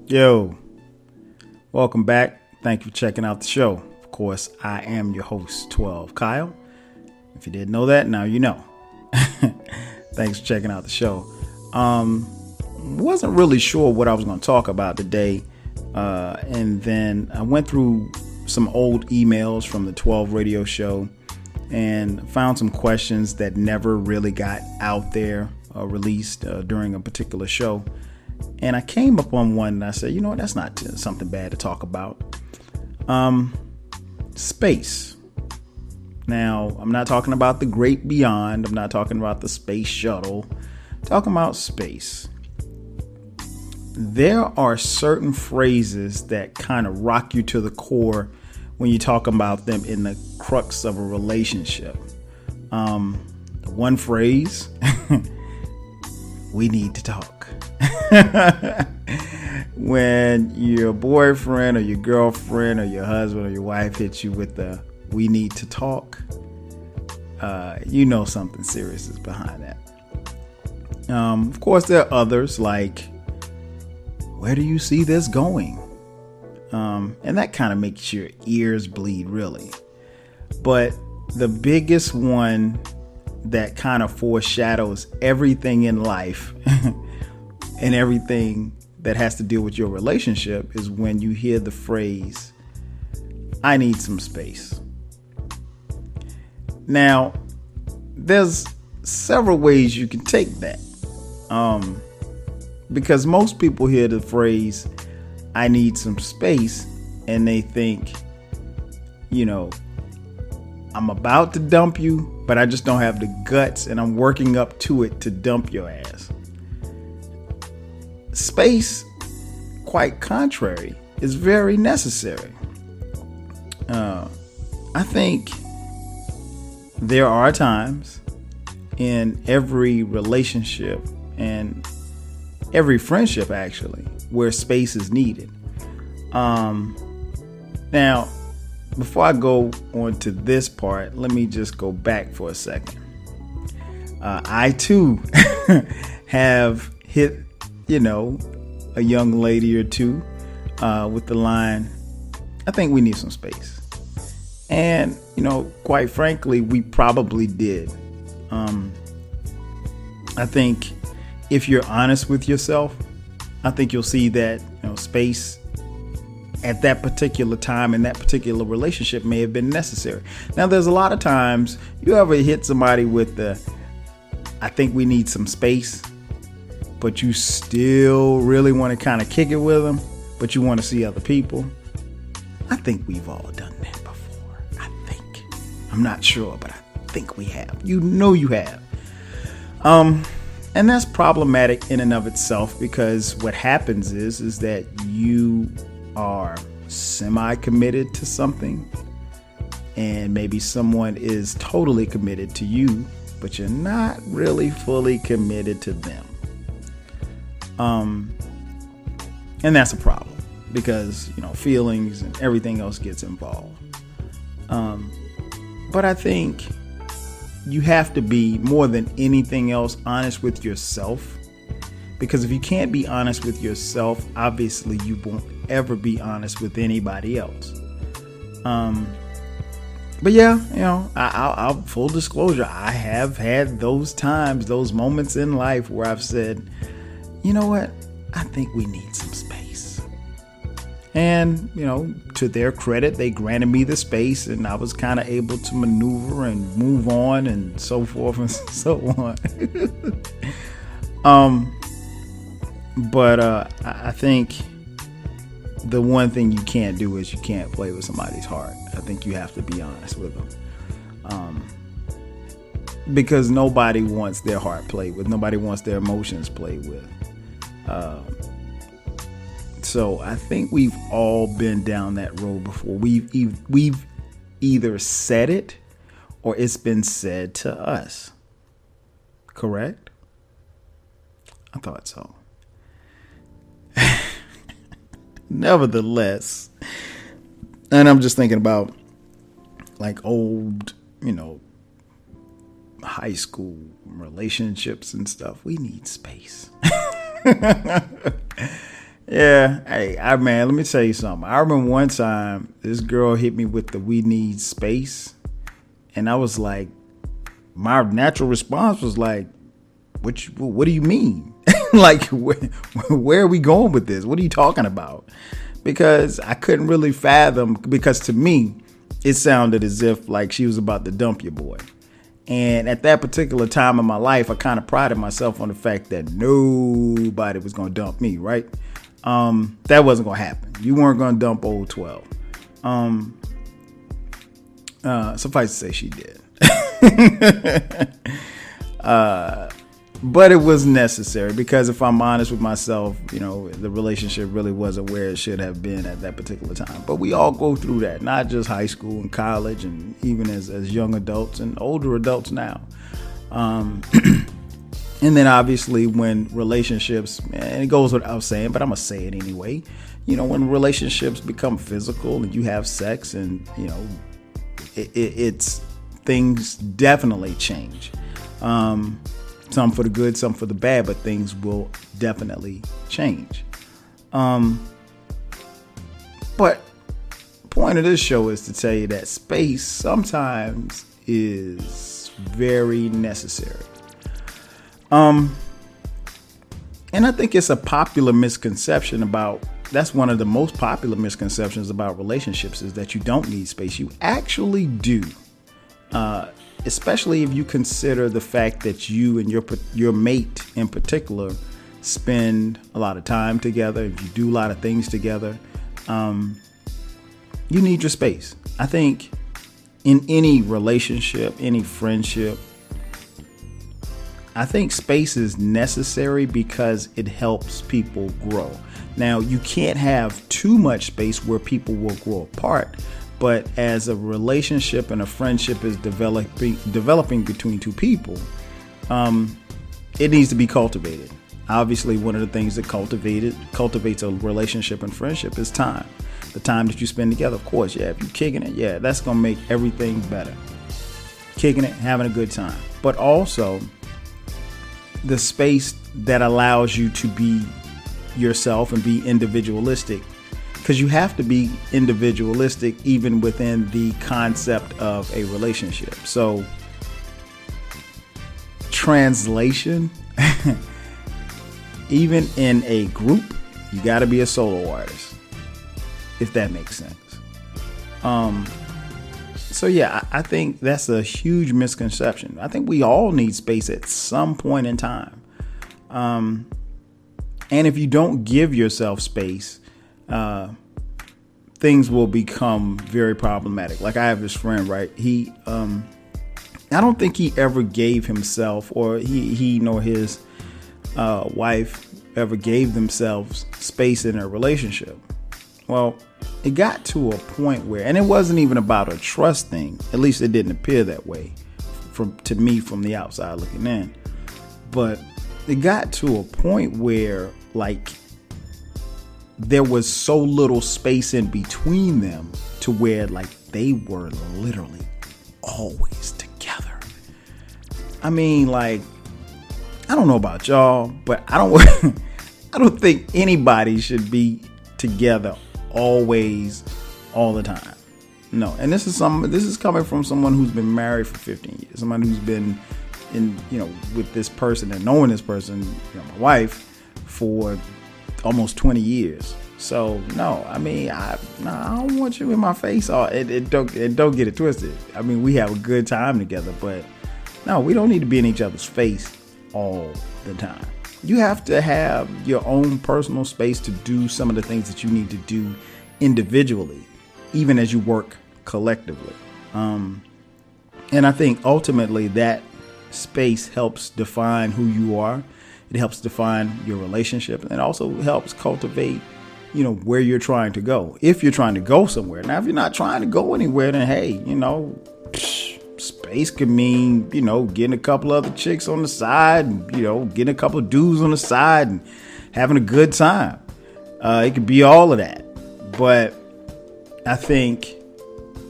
Yo, welcome back. Thank you for checking out the show. Of course, I am your host, 12 Kyle. If you didn't know that, now you know. Thanks for checking out the show. Wasn't really sure what I was going to talk about today. And then I went through some old emails from the 12 radio show and found some questions that never really got out there or released during a particular show. And I came up on one and I said, you know what, that's not something bad to talk about. Space. Now, I'm not talking about the great beyond. I'm not talking about the space shuttle. I'm talking about space. There are certain phrases that kind of rock you to the core when you talk about them in the crux of a relationship. One phrase, we need to talk. When your boyfriend or your girlfriend or your husband or your wife hits you with the we need to talk, you know something serious is behind that. Of course, there are others like, where do you see this going? And that kind of makes your ears bleed, really. But the biggest one that kind of foreshadows everything in life and everything that has to deal with your relationship is when you hear the phrase, I need some space. Now, there's several ways you can take that. Because most people hear the phrase, I need some space, and they think, you know, I'm about to dump you, but I just don't have the guts and I'm working up to it to dump your ass. Space, quite contrary, is very necessary. I think there are times in every relationship and every friendship, actually, where space is needed. Now, before I go on to this part, let me just go back for a second. I too have hit, a young lady or two with the line, I think we need some space. And, quite frankly, we probably did. I think if you're honest with yourself, I think you'll see that space at that particular time in that particular relationship may have been necessary. Now, there's a lot of times you ever hit somebody with the, I think we need some space, but you still really want to kind of kick it with them, but you want to see other people. I think we've all done that before. I think. I'm not sure, but I think we have. You have. And that's problematic in and of itself, because what happens is that you are semi-committed to something, and maybe someone is totally committed to you, but you're not really fully committed to them. And that's a problem, because feelings and everything else gets involved. But I think you have to be, more than anything else, honest with yourself. Because if you can't be honest with yourself, obviously you won't ever be honest with anybody else. But yeah, I'll full disclosure, I have had those times, those moments in life where I've said, you know what? I think we need some space. And, to their credit, they granted me the space, and I was kind of able to maneuver and move on and so forth and so on. But I think the one thing you can't do is you can't play with somebody's heart. I think you have to be honest with them. Because nobody wants their heart played with. Nobody wants their emotions played with. So I think we've all been down that road before. We've either said it or it's been said to us. Correct? I thought so. Nevertheless, and I'm just thinking about like old, high school relationships and stuff. We need space. Yeah, hey, man, let me tell you something. I remember one time this girl hit me with the "we need space," and I was like, my natural response was like, what do you mean? Like, where are we going with this? What are you talking about? Because I couldn't really fathom, because to me, it sounded as if like she was about to dump your boy. And at that particular time in my life, I kind of prided myself on the fact that nobody was going to dump me, right? That wasn't going to happen. You weren't going to dump old 12. Suffice to say, she did. But it was necessary, because if I'm honest with myself, the relationship really wasn't where it should have been at that particular time. But we all go through that, not just high school and college, and even as young adults and older adults now. And then obviously when relationships, and it goes without saying, but I'm going to say it anyway, when relationships become physical and you have sex, and, it's things definitely change. Some for the good, some for the bad, but things will definitely change. But the point of this show is to tell you that space sometimes is very necessary. And I think it's a popular misconception that's one of the most popular misconceptions about relationships, is that you don't need space. You actually do. Especially if you consider the fact that you and your mate in particular spend a lot of time together, if you do a lot of things together, you need your space. I think in any relationship, any friendship, I think space is necessary because it helps people grow. Now, you can't have too much space where people will grow apart. But as a relationship and a friendship is developing between two people, it needs to be cultivated. Obviously, one of the things that cultivates a relationship and friendship is time. The time that you spend together, of course. Yeah, if you're kicking it, that's going to make everything better. Kicking it, having a good time. But also, the space that allows you to be yourself and be individualistic. Because you have to be individualistic even within the concept of a relationship. So, translation, even in a group, you got to be a solo artist, if that makes sense. So yeah, I think that's a huge misconception. I think we all need space at some point in time. And if you don't give yourself space, things will become very problematic. Like, I have this friend, right? He, I don't think he ever gave himself, or he nor his wife ever gave themselves space in a relationship. Well, it got to a point where, and it wasn't even about a trust thing. At least it didn't appear that way to me from the outside looking in. But it got to a point where, like, there was so little space in between them to where, like, they were literally always together. I mean, like, I don't know about y'all, but I don't think anybody should be together always, all the time. No. And this is coming from someone who's been married for 15 years, someone who's been in, with this person and knowing this person, my wife, for almost 20 years. So no, I mean, I don't want you in my face. Don't get it twisted. I mean, we have a good time together, but no, we don't need to be in each other's face all the time. You have to have your own personal space to do some of the things that you need to do individually, even as you work collectively. And I think ultimately that space helps define who you are. It helps define your relationship, and it also helps cultivate, where you're trying to go. If you're trying to go somewhere. Now, if you're not trying to go anywhere, then hey, space could mean, getting a couple other chicks on the side, and, getting a couple of dudes on the side and having a good time. It could be all of that. But I think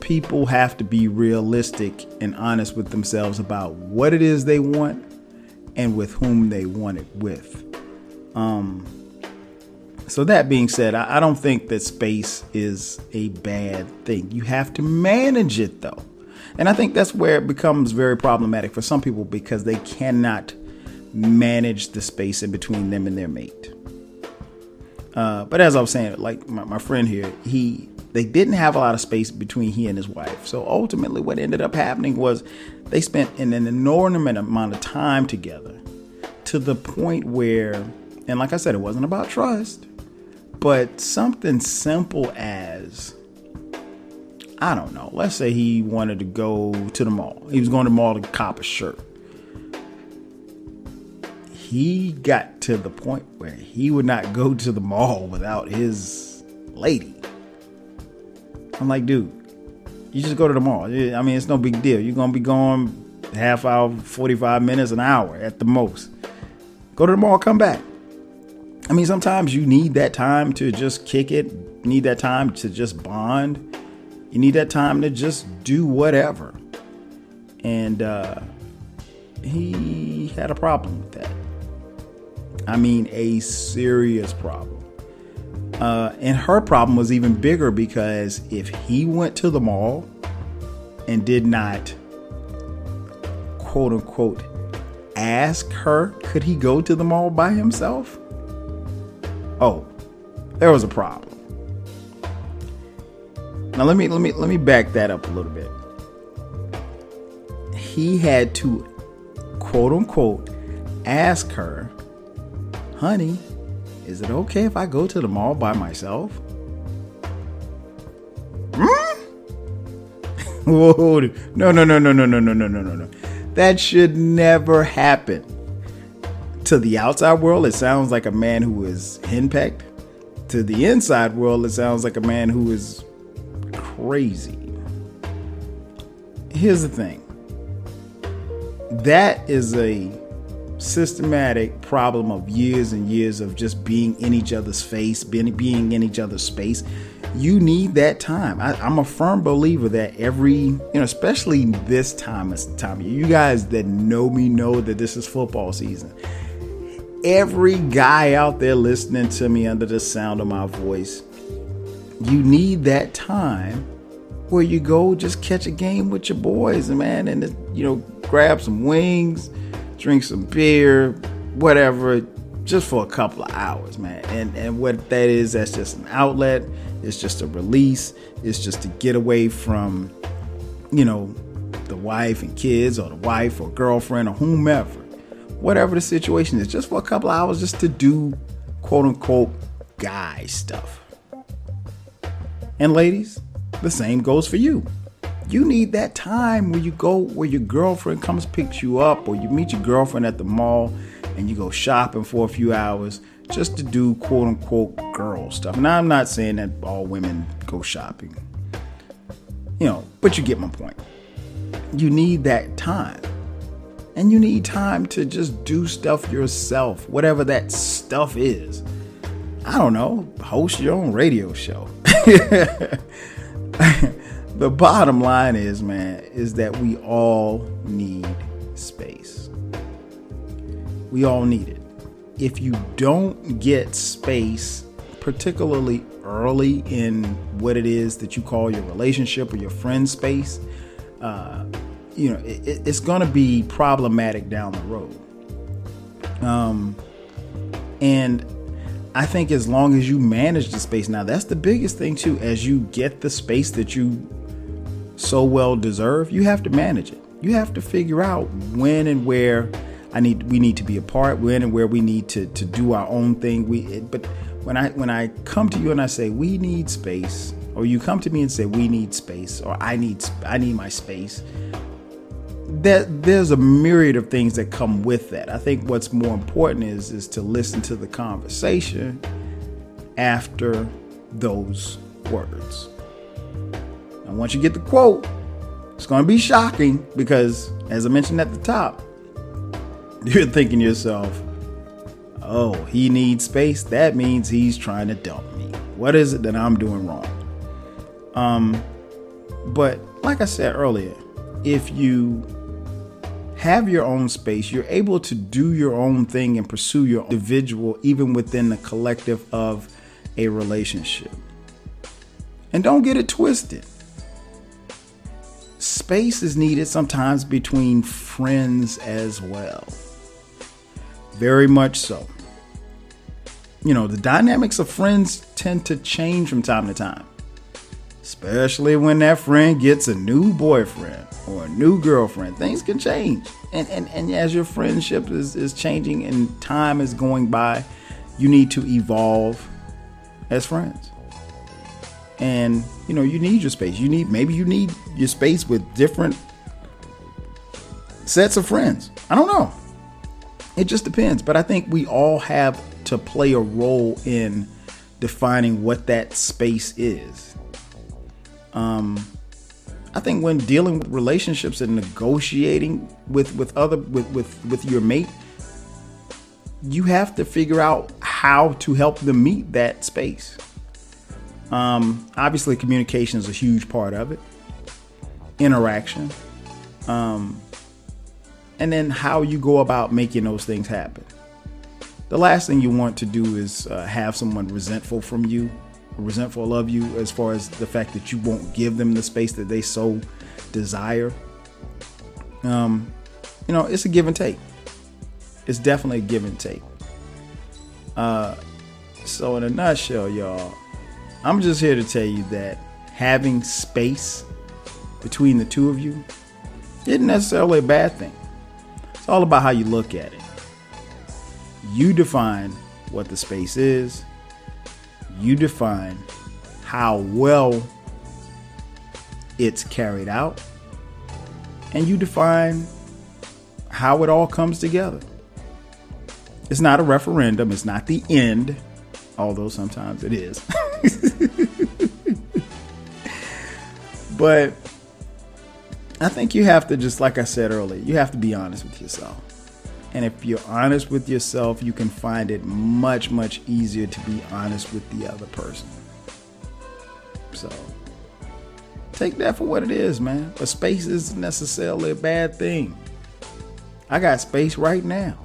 people have to be realistic and honest with themselves about what it is they want and with whom they want it with. So that being said, I don't think that space is a bad thing. You have to manage it, though. And I think that's where it becomes very problematic for some people, because they cannot manage the space in between them and their mate. But as I was saying, like my friend here, they didn't have a lot of space between he and his wife. So ultimately what ended up happening was they spent an inordinate amount of time together, to the point where, and like I said, it wasn't about trust, but something simple as, I don't know, let's say he wanted to go to the mall. He was going to the mall to cop a shirt. He got to the point where he would not go to the mall without his lady. I'm like, dude, you just go to the mall. I mean, it's no big deal. You're going to be going half hour, 45 minutes, an hour at the most. Go to the mall, come back. I mean, sometimes you need that time to just kick it. You need that time to just bond. You need that time to just do whatever. And he had a problem with that. I mean, a serious problem. And her problem was even bigger, because if he went to the mall and did not, quote unquote, ask her, could he go to the mall by himself? Oh, there was a problem. Now let me back that up a little bit. He had to, quote unquote, ask her, honey, is it okay if I go to the mall by myself? Whoa, no. That should never happen. To the outside world, it sounds like a man who is henpecked. To the inside world, it sounds like a man who is crazy. Here's the thing. That is a systematic problem of years and years of just being in each other's face, being in each other's space. You need that time. I'm a firm believer that especially this time of year, you guys that know me know that this is football season. Every guy out there listening to me under the sound of my voice, you need that time where you go just catch a game with your boys, man, and grab some wings, drink some beer, whatever, just for a couple of hours, man. And what that is, that's just an outlet. It's just a release. It's just to get away from, the wife and kids, or the wife or girlfriend or whomever, whatever the situation is, just for a couple of hours, just to do, quote unquote, guy stuff. And ladies, the same goes for you. You need that time where you go, where your girlfriend comes, picks you up, or you meet your girlfriend at the mall and you go shopping for a few hours just to do, quote unquote, girl stuff. Now, I'm not saying that all women go shopping, but you get my point. You need that time. And you need time to just do stuff yourself, whatever that stuff is. I don't know, host your own radio show. The bottom line is, man, is that we all need space. We all need it. If you don't get space, particularly early in what it is that you call your relationship or your friend space, it's going to be problematic down the road. And I think as long as you manage the space, now that's the biggest thing too, as you get the space that you so well deserve, you have to manage it. You have to figure out when and where we need to be apart, when and where we need to do our own thing. But when I come to you and I say we need space, or you come to me and say we need space, or I need my space, there's a myriad of things that come with that. I think what's more important is to listen to the conversation after those words. And once you get the quote, it's going to be shocking, because as I mentioned at the top, you're thinking to yourself, oh, he needs space. That means he's trying to dump me. What is it that I'm doing wrong? But like I said earlier, if you have your own space, you're able to do your own thing and pursue your individual, even within the collective of a relationship. And don't get it twisted. Space is needed sometimes between friends as well. Very much so. You know, the dynamics of friends tend to change from time to time, especially when that friend gets a new boyfriend or a new girlfriend. Things can change. And as your friendship is changing and time is going by, you need to evolve as friends. And, you know, you need your space. Maybe you need your space with different sets of friends. I don't know. It just depends. But I think we all have to play a role in defining what that space is. I think when dealing with relationships and negotiating with your mate, you have to figure out how to help them meet that space. Obviously, communication is a huge part of it. Interaction. And then how you go about making those things happen. The last thing you want to do is have someone resentful from you, resentful of you, as far as the fact that you won't give them the space that they so desire. You know, it's a give and take. It's definitely a give and take. So in a nutshell, y'all, I'm just here to tell you that having space between the two of you isn't necessarily a bad thing. It's all about how you look at it. You define what the space is. You define how well it's carried out. And you define how it all comes together. It's not a referendum. It's not the end, although sometimes it is. But I think you have to, just like I said earlier, you have to be honest with yourself. And if you're honest with yourself, you can find it much, much easier to be honest with the other person. So take that for what it is, man. But space isn't necessarily a bad thing. I got space right now.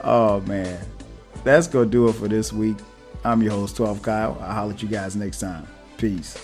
Oh, man. That's going to do it for this week. I'm your host, 12 Kyle. I'll holler at you guys next time. Peace.